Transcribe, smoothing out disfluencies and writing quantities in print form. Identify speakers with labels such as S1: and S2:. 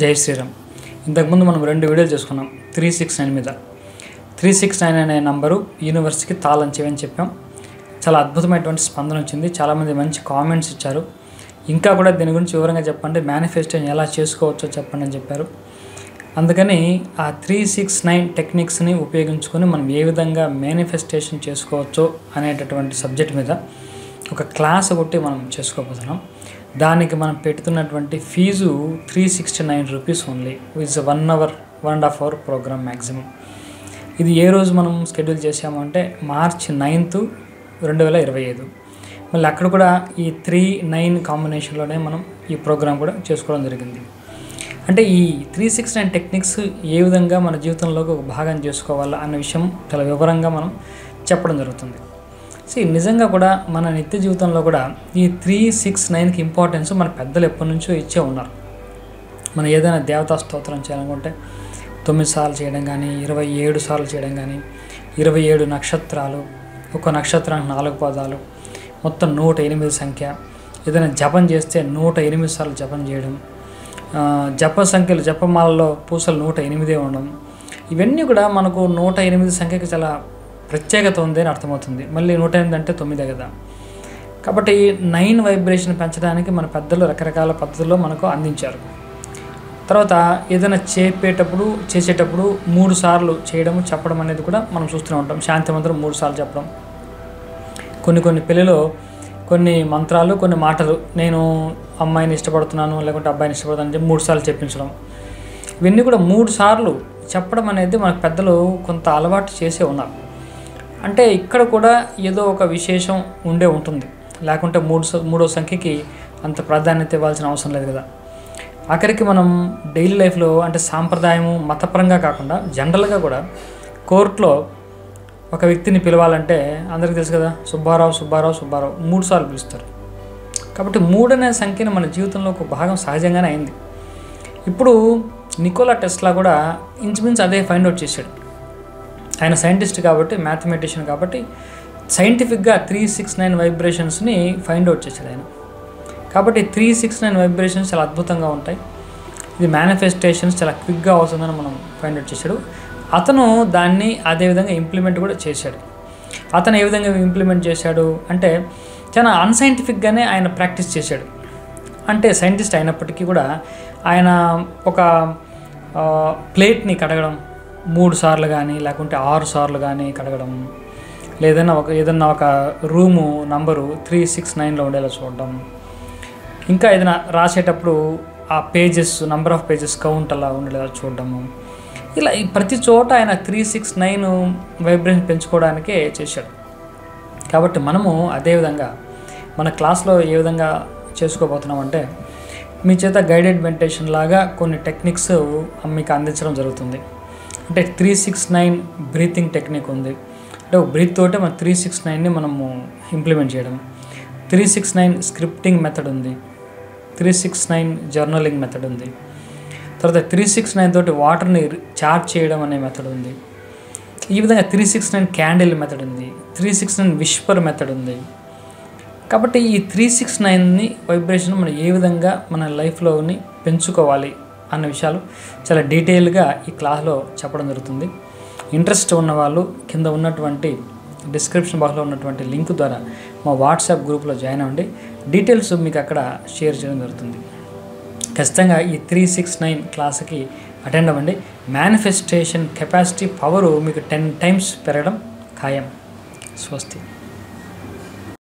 S1: జై శ్రీరామ్. ఇంతకుముందు మనం 2 వీడియోలు చేసుకున్నాం 369 మీద. 369 అనే నంబరు యూనివర్స్కి తాళం చెవి అని చెప్పాం. చాలా అద్భుతమైనటువంటి స్పందన వచ్చింది. చాలామంది మంచి కామెంట్స్ ఇచ్చారు. ఇంకా కూడా దీని గురించి వివరంగా చెప్పండి, మేనిఫెస్టేషన్ ఎలా చేసుకోవచ్చో చెప్పండి అని చెప్పారు. అందుకని ఆ 369 టెక్నిక్స్ని ఉపయోగించుకొని మనం ఏ విధంగా మేనిఫెస్టేషన్ చేసుకోవచ్చో అనేటటువంటి సబ్జెక్ట్ మీద ఒక క్లాస్ ఒకటి మనం చేసుకోబోతున్నాం. దానికి మనం పెడుతున్నటువంటి fee 369 rupees only. With 1 hour 1.5 hour program maximum. ఇది ఏ రోజు మనం షెడ్యూల్ చేసామంటే March 9th, 2025. మళ్ళీ అక్కడ కూడా ఈ 3-9 కాంబినేషన్లోనే మనం ఈ ప్రోగ్రామ్ కూడా చేసుకోవడం జరిగింది. అంటే ఈ 369 టెక్నిక్స్ ఏ విధంగా మన జీవితంలోకి ఒక భాగం చేసుకోవాలా అన్న విషయం చాలా వివరంగా మనం చెప్పడం జరుగుతుంది. నిజంగా కూడా మన నిత్య జీవితంలో కూడా ఈ 369కి ఇంపార్టెన్స్ మన పెద్దలు ఎప్పటి నుంచో ఇచ్చే ఉన్నారు. మనం ఏదైనా దేవతా స్తోత్రం చేయాలనుకుంటే 9 సార్లు చేయడం కానీ, 27 సార్లు చేయడం కానీ, 27 నక్షత్రాలు, ఒక నక్షత్రానికి 4 పాదాలు, మొత్తం 108 సంఖ్య. ఏదైనా జపం చేస్తే 108 సార్లు జపం చేయడం, జప సంఖ్యలు జపమాలలో పూసలు 108 ఉండడం, ఇవన్నీ కూడా మనకు 108 సంఖ్యకి చాలా ప్రత్యేకత ఉంది అని అర్థమవుతుంది. మళ్ళీ 108 అంటే 9 కదా. కాబట్టి 9 వైబ్రేషన్ పెంచడానికి మన రకరకాల పద్ధతుల్లో మనకు అందించారు. తర్వాత ఏదైనా చేసేటప్పుడు 3 సార్లు చేయడం చెప్పడం అనేది కూడా మనం చూస్తూనే ఉంటాం. శాంతి మంత్రం 3 సార్లు చెప్పడం, కొన్ని పెళ్ళిలో కొన్ని మంత్రాలు, కొన్ని మాటలు, నేను అమ్మాయిని ఇష్టపడుతున్నాను లేకుంటే అబ్బాయిని ఇష్టపడుతున్నాను అంటే 3 సార్లు చెప్పించడం, ఇవన్నీ కూడా 3 సార్లు చెప్పడం అనేది మన పెద్దలు కొంత అలవాటు చేసే ఉన్నారు. అంటే ఇక్కడ కూడా ఏదో ఒక విశేషం ఉంటుంది. లేకుంటే మూడో సంఖ్యకి అంత ప్రాధాన్యత ఇవ్వాల్సిన అవసరం లేదు కదా. ఆఖరికి మనం డైలీ లైఫ్లో అంటే సాంప్రదాయము మతపరంగా కాకుండా జనరల్గా కూడా కోర్టులో ఒక వ్యక్తిని పిలవాలంటే అందరికీ తెలుసు కదా, సుబ్బారావు 3 సార్లు పిలుస్తారు. కాబట్టి 3 అనే సంఖ్యను మన జీవితంలో ఒక భాగం సహజంగానే అయింది. ఇప్పుడు నికోలా టెస్లా కూడా ఇంచుమించు అదే ఫైండ్ అవుట్ చేశాడు. ఆయన సైంటిస్ట్ కాబట్టి, మ్యాథమెటిషియన్ కాబట్టి సైంటిఫిక్గా 369 వైబ్రేషన్స్ని ఫైండ్ అవుట్ చేశాడు ఆయన. కాబట్టి 369 వైబ్రేషన్స్ చాలా అద్భుతంగా ఉంటాయి. ఇది మేనిఫెస్టేషన్స్ చాలా క్విక్గా అవుతుందని మనం ఫైండ్ అవుట్ చేశాడు. అతను దాన్ని అదేవిధంగా ఇంప్లిమెంట్ కూడా చేశాడు. అతను ఏ విధంగా ఇంప్లిమెంట్ చేశాడు అంటే చాలా అన్సైంటిఫిక్గానే ఆయన ప్రాక్టీస్ చేశాడు. అంటే సైంటిస్ట్ అయినప్పటికీ కూడా ఆయన ఒక ప్లేట్ని కడగడం 3 సార్లు కానీ లేకుంటే 6 సార్లు కానీ కడగడం, లేదన్నా ఏదన్నా ఒక రూము నంబరు 369లో ఉండేలా చూడడం, ఇంకా ఏదైనా రాసేటప్పుడు ఆ pages number of pages count అలా ఉండేలా చూడడము, ఇలా ప్రతి చోట ఆయన 369 వైబ్రేషన్ పెంచుకోవడానికే చేశాడు. కాబట్టి మనము అదేవిధంగా మన క్లాస్లో ఏ విధంగా చేసుకోబోతున్నామంటే మీ చేత గైడెడ్ మెడిటేషన్ లాగా కొన్ని టెక్నిక్స్ మీకు అందించడం జరుగుతుంది. అంటే 369 బ్రీతింగ్ టెక్నిక్ ఉంది. అంటే ఒక బ్రీత్ తోటే మనం 369ని మనము ఇంప్లిమెంట్ చేయడం. 369 స్క్రిప్టింగ్ మెథడ్ ఉంది. 369 జర్నలింగ్ మెథడ్ ఉంది. తర్వాత 369 తోటి వాటర్ని చార్జ్ చేయడం అనే మెథడ్ ఉంది. ఈ విధంగా 369 క్యాండిల్ మెథడ్ ఉంది. 369 విస్పర్ మెథడ్ ఉంది. కాబట్టి ఈ 369ని వైబ్రేషన్ మనం ఏ విధంగా మన లైఫ్లోని పెంచుకోవాలి అన్న విషయాలు చాలా డీటెయిల్గా ఈ క్లాస్లో చెప్పడం జరుగుతుంది. ఇంట్రెస్ట్ ఉన్నవాళ్ళు కింద ఉన్నటువంటి డిస్క్రిప్షన్ బాక్స్లో ఉన్నటువంటి లింక్ ద్వారా మా వాట్సాప్ గ్రూప్లో జాయిన్ అవ్వండి. డీటెయిల్స్ మీకు అక్కడ షేర్ చేయడం జరుగుతుంది. ఖచ్చితంగా ఈ 369 క్లాస్కి అటెండ్ అవ్వండి. మేనిఫెస్టేషన్ కెపాసిటీ పవరు మీకు 10 times పెరగడం ఖాయం. స్వస్తి.